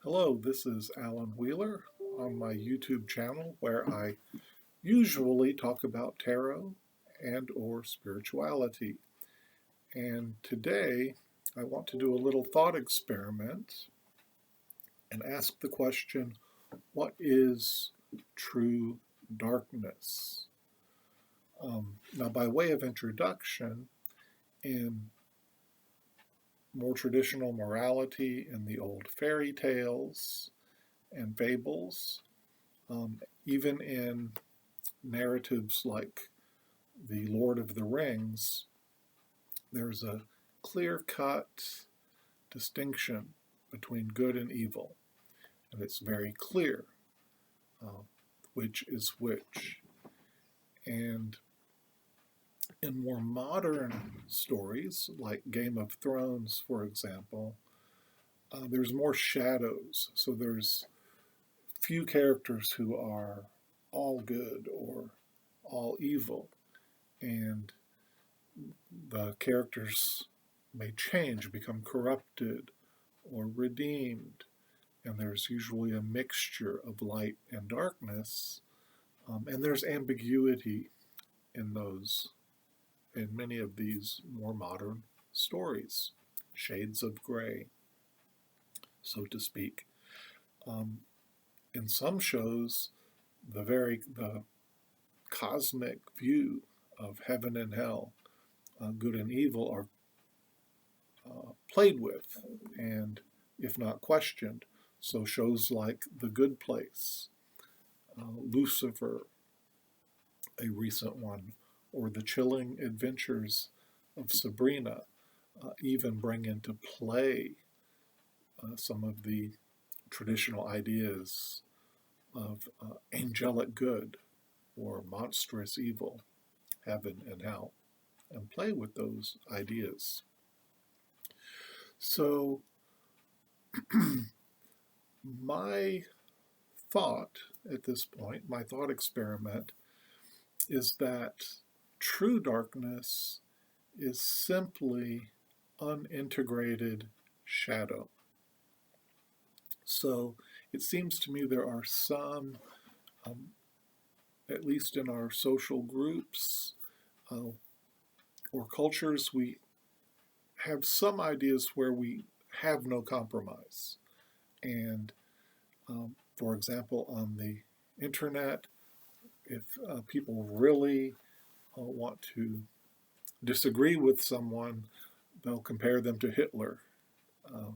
Hello, this is Alan Wheeler on my YouTube channel where I usually talk about tarot and or spirituality. And today I want to do a little thought experiment and ask the question, what is true darkness? Now, by way of introduction, in more traditional morality in the old fairy tales and fables, even in narratives like The Lord of the Rings, there's a clear cut distinction between good and evil, and it's very clear uh, which is which. And in more modern stories, like Game of Thrones, for example, there's more shadows. So there's few characters who are all good or all evil. And the characters may change, become corrupted or redeemed, and there's usually a mixture of light and darkness, and there's ambiguity in many of these more modern stories, shades of gray, so to speak. Um, in some shows, the cosmic view of heaven and hell, good and evil, are played with and, if not questioned. So shows like The Good Place, Lucifer, a recent one, or The Chilling Adventures of Sabrina, even bring into play some of the traditional ideas of angelic good or monstrous evil, heaven and hell, and play with those ideas. So my thought at this point, my thought experiment, is that true darkness is simply unintegrated shadow. So it seems to me there are some, um, at least in our social groups uh, or cultures, we have some ideas where we have no compromise. And for example, on the internet, if people really want to disagree with someone, they'll compare them to Hitler uh,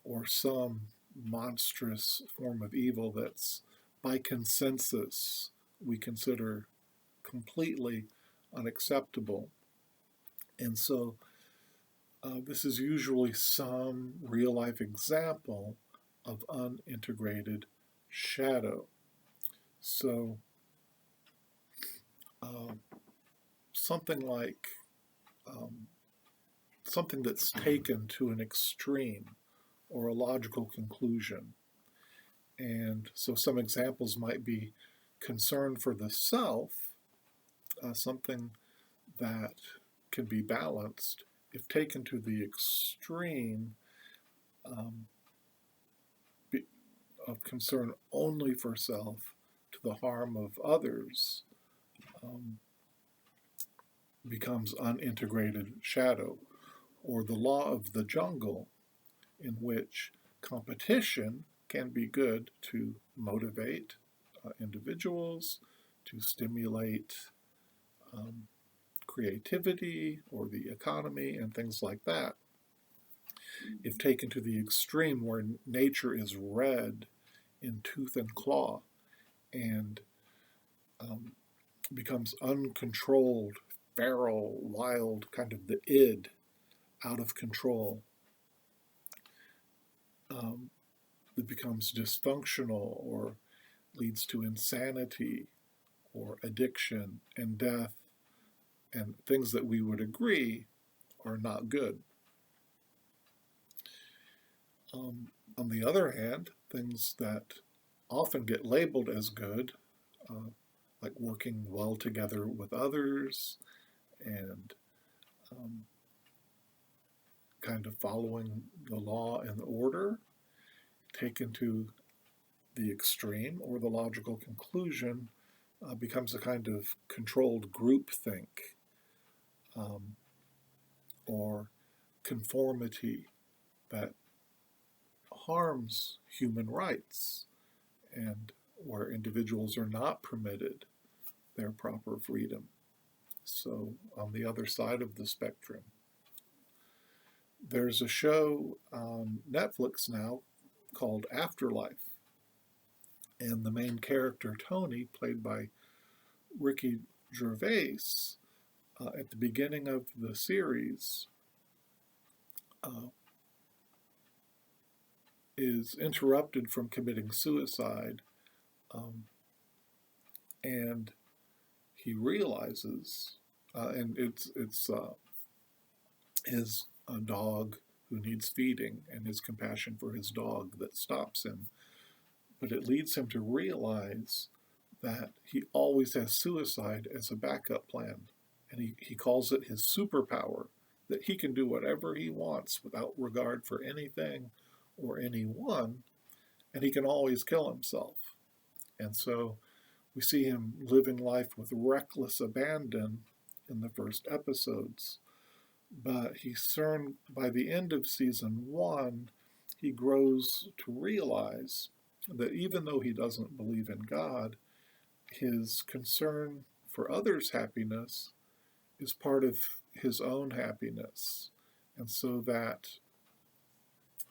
or some monstrous form of evil that's by consensus we consider completely unacceptable. And so this is usually some real life example of unintegrated shadow. So uh, something like um, something that's taken to an extreme or a logical conclusion. And so some examples might be concern for the self, something that can be balanced. If taken to the extreme um, of concern only for self to the harm of others, um, becomes unintegrated shadow, or the law of the jungle, in which competition can be good to motivate individuals, to stimulate um, creativity or the economy and things like that. If taken to the extreme where nature is red in tooth and claw and um, becomes uncontrolled, feral, wild, kind of the id, out of control, um, it becomes dysfunctional or leads to insanity or addiction and death and things that we would agree are not good. On the other hand, things that often get labeled as good, uh, like working well together with others and um, kind of following the law and the order, taken to the extreme or the logical conclusion, becomes a kind of controlled groupthink, um, or conformity that harms human rights, and where individuals are not permitted their proper freedom. So, on the other side of the spectrum, there's a show on Netflix now called Afterlife, and the main character, Tony, played by Ricky Gervais, at the beginning of the series, uh, is interrupted from committing suicide, um, and he realizes, and it's his dog who needs feeding and his compassion for his dog that stops him, but it leads him to realize that he always has suicide as a backup plan, and he calls it his superpower, that he can do whatever he wants without regard for anything or anyone, and he can always kill himself. And so we see him living life with reckless abandon in the first episodes. But by the end of season 1, he grows to realize that even though he doesn't believe in God, his concern for others' happiness is part of his own happiness. And so that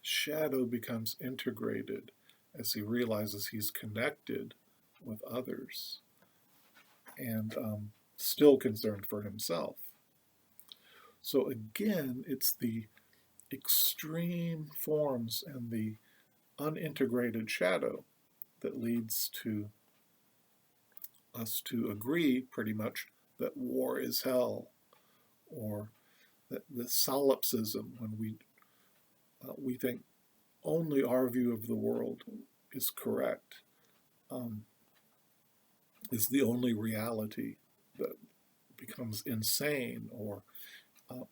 shadow becomes integrated as he realizes he's connected with others, and still concerned for himself. So again, it's the extreme forms and the unintegrated shadow that leads to us to agree pretty much that war is hell, or that the solipsism, when we think only our view of the world is correct, um, is the only reality, that becomes insane or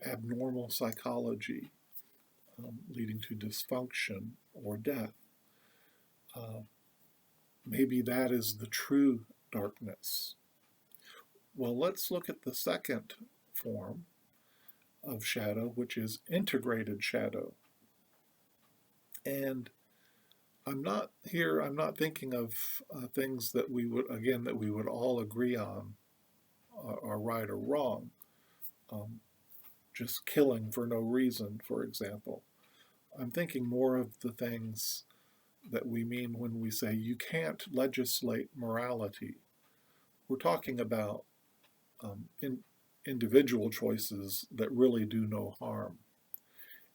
abnormal psychology, leading to dysfunction or death. Uh, Maybe that is the true darkness. Well, let's look at the second form of shadow, which is integrated shadow. And I'm not thinking of things that we would all agree on are right or wrong. Um, just killing for no reason, for example. I'm thinking more of the things that we mean when we say you can't legislate morality. We're talking about individual choices that really do no harm.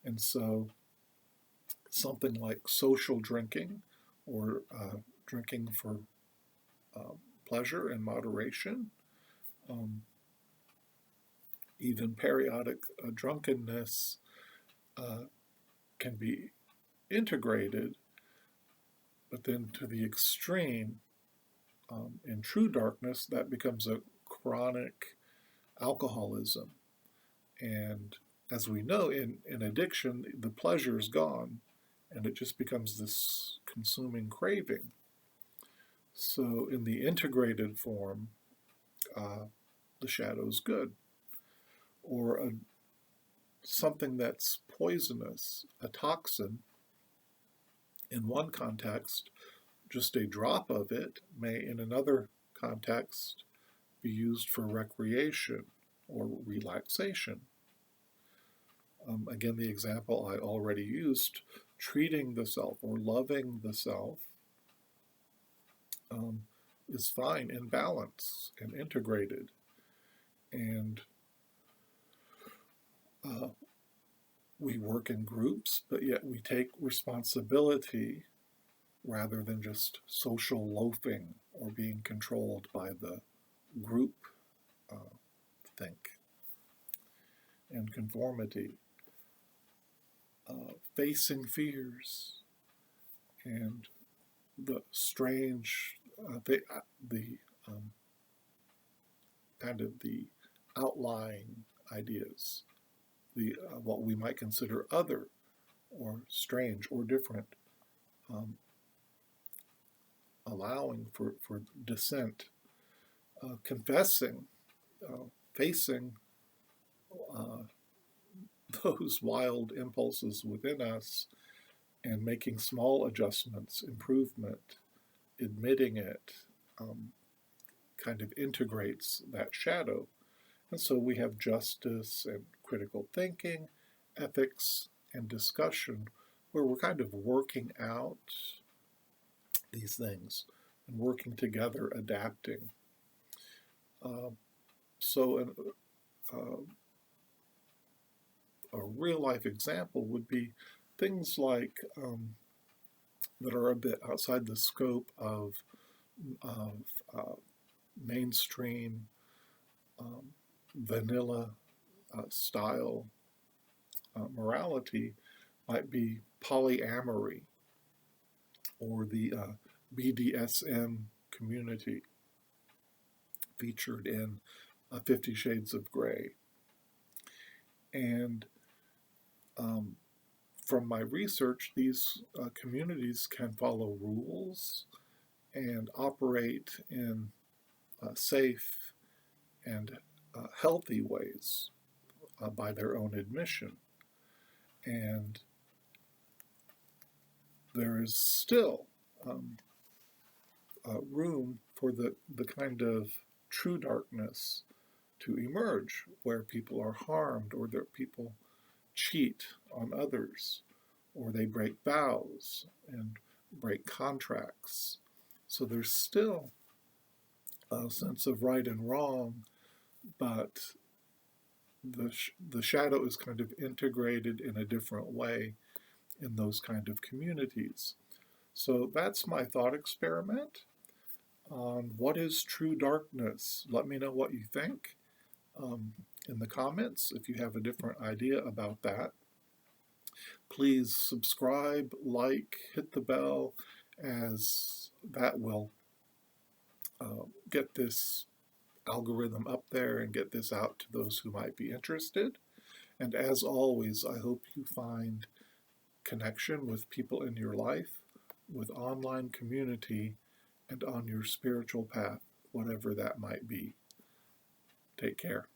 And so something like social drinking, or drinking for pleasure and moderation, um, even periodic drunkenness, can be integrated, but then to the extreme, in true darkness, that becomes a chronic alcoholism. And as we know, in addiction, the pleasure is gone, and it just becomes this consuming craving. So in the integrated form, the shadow is good. Or something that's poisonous, a toxin, in one context, just a drop of it may, in another context, be used for recreation or relaxation. Again, the example I already used, treating the self or loving the self, is fine in balance and integrated. And we work in groups, but yet we take responsibility rather than just social loafing or being controlled by the group think and conformity. Facing fears and the strange, the kind of the outlying ideas, the what we might consider other or strange or different, um, allowing for dissent, confessing, facing uh, those wild impulses within us and making small adjustments, improvement, admitting it, um, kind of integrates that shadow. And so we have justice and critical thinking, ethics, and discussion, where we're kind of working out these things and working together, adapting. Uh, so, uh, a real life example would be things like that are a bit outside the scope of mainstream um, vanilla style morality, might be polyamory or the BDSM community featured in 50 Shades of Grey. And um, from my research, these communities can follow rules and operate in safe and healthy ways by their own admission. And there is still um, room for the kind of true darkness to emerge where people are harmed or that people cheat on others or they break vows and break contracts. So there's still a sense of right and wrong, but the shadow is kind of integrated in a different way in those kind of communities. So that's my thought experiment on what is true darkness. Let me know what you think um, in the comments if you have a different idea about that. Please subscribe, like, hit the bell, as that will get this algorithm up there and get this out to those who might be interested. And as always, I hope you find connection with people in your life, with online community, and on your spiritual path, whatever that might be. Take care.